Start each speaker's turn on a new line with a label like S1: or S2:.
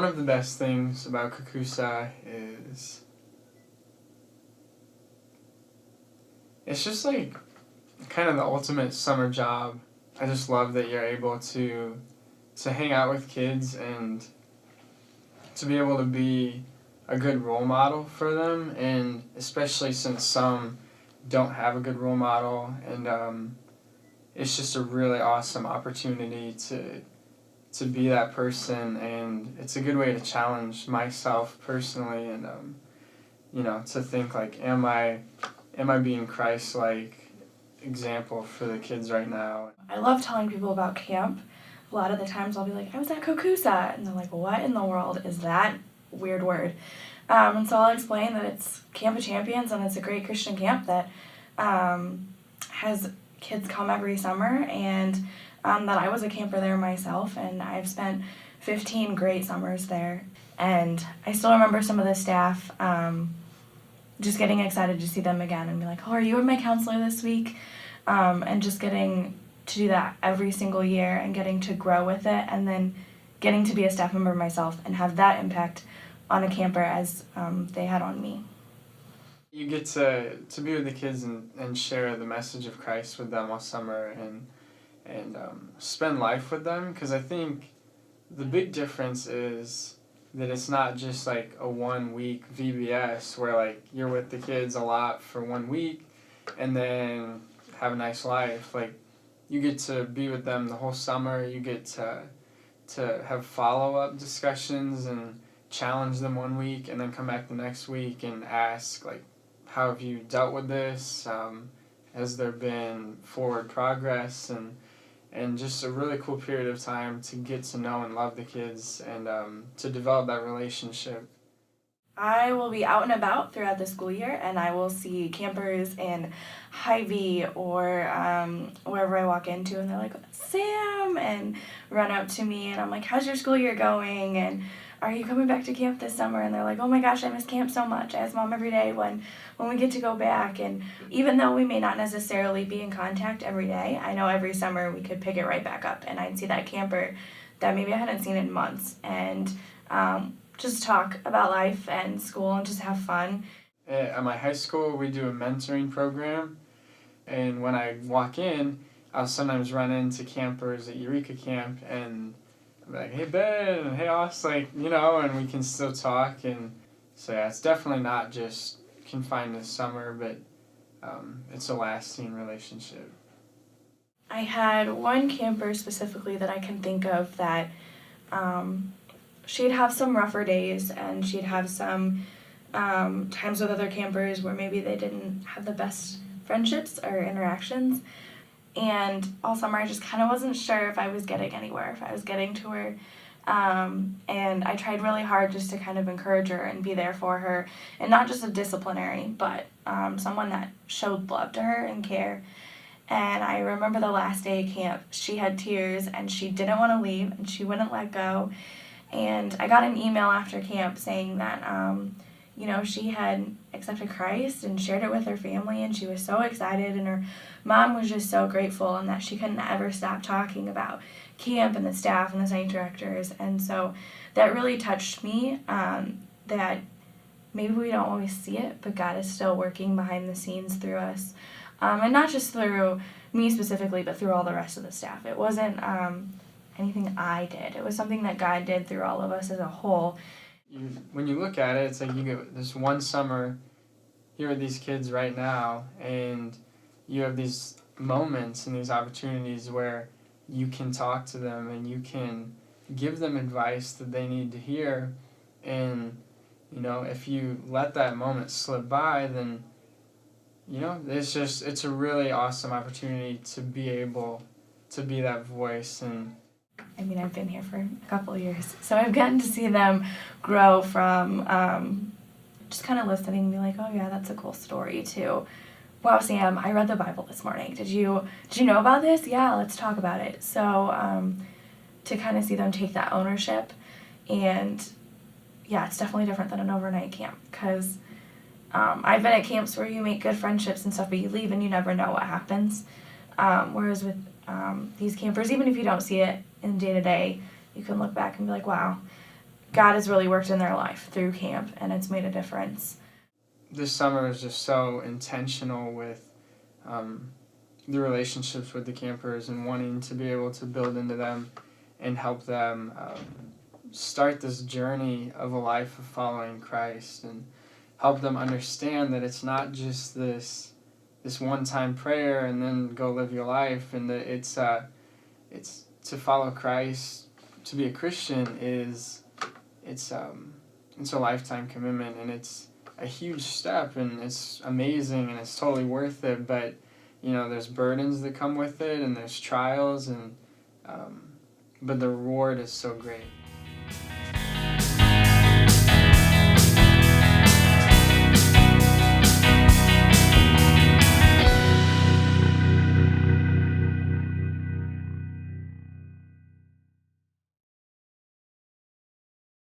S1: one of the best things about COCUSA is it's just like kind of the ultimate summer job. I just love that you're able to hang out with kids and to be able to be a good role model for them, and especially since some don't have a good role model, and it's just a really awesome opportunity to be that person, and it's a good way to challenge myself personally, and to think like, am I being Christ-like example for the kids right now?
S2: I love telling people about camp. A lot of the times I'll be like, I was at COCUSA, and they're like, what in the world is that weird word? And so I'll explain that it's Camp of Champions, and it's a great Christian camp that has kids come every summer, and that I was a camper there myself, and I've spent 15 great summers there. And I still remember some of the staff just getting excited to see them again and be like, oh, are you my counselor this week? And just getting to do that every single year and getting to grow with it, and then getting to be a staff member myself and have that impact on a camper as they had on me.
S1: You get to be with the kids and share the message of Christ with them all summer, and spend life with them, because I think the big difference is that it's not just like a 1 week VBS where like you're with the kids a lot for 1 week and then have a nice life. Like, you get to be with them the whole summer. You get to have follow-up discussions and challenge them 1 week, and then come back the next week and ask like, how have you dealt with this? Has there been forward progress? And just a really cool period of time to get to know and love the kids, and to develop that relationship.
S2: I will be out and about throughout the school year, and I will see campers in Hy-Vee or wherever I walk into, and they're like, Sam, and run up to me, and I'm like, how's your school year going? And are you coming back to camp this summer? And they're like, oh my gosh, I miss camp so much. I ask Mom every day when we get to go back. And even though we may not necessarily be in contact every day, I know every summer we could pick it right back up, and I'd see that camper that maybe I hadn't seen in months, and just talk about life and school and just have fun.
S1: At my high school, we do a mentoring program, and when I walk in, I'll sometimes run into campers at Eureka Camp, and I'm like, hey Ben, and hey Os, and we can still talk. And so yeah, it's definitely not just confined to summer, but it's a lasting relationship.
S2: I had one camper specifically that I can think of that she'd have some rougher days, and she'd have some times with other campers where maybe they didn't have the best friendships or interactions. And all summer I just kind of wasn't sure if I was getting anywhere, if I was getting to her. And I tried really hard just to kind of encourage her and be there for her. And not just a disciplinary, but someone that showed love to her and care. And I remember the last day of camp, she had tears and she didn't want to leave and she wouldn't let go. And I got an email after camp saying that, she had accepted Christ and shared it with her family, and she was so excited, and her mom was just so grateful, and that she couldn't ever stop talking about camp and the staff and the site directors. And so that really touched me, that maybe we don't always see it, but God is still working behind the scenes through us. And not just through me specifically, but through all the rest of the staff. It wasn't anything I did. It was something that God did through all of us as a whole.
S1: When you look at it, it's like you get this one summer here with these kids right now, and you have these moments and these opportunities where you can talk to them and you can give them advice that they need to hear. And, if you let that moment slip by, then, it's a really awesome opportunity to be able to be that voice. And
S2: I've been here for a couple of years, so I've gotten to see them grow from just kind of listening and be like, oh yeah, that's a cool story, to, wow, Sam, I read the Bible this morning. Did you know about this? Yeah, let's talk about it. So to kind of see them take that ownership, and yeah, it's definitely different than an overnight camp, because I've been at camps where you make good friendships and stuff, but you leave and you never know what happens. Whereas with these campers, even if you don't see it in day-to-day, you can look back and be like, wow, God has really worked in their life through camp, and it's made a difference.
S1: This summer is just so intentional with the relationships with the campers and wanting to be able to build into them and help them start this journey of a life of following Christ, and help them understand that it's not just this one-time prayer and then go live your life, and that it's to follow Christ, to be a Christian it's a lifetime commitment, and it's a huge step, and it's amazing, and it's totally worth it. But there's burdens that come with it, and there's trials, and but the reward is so great.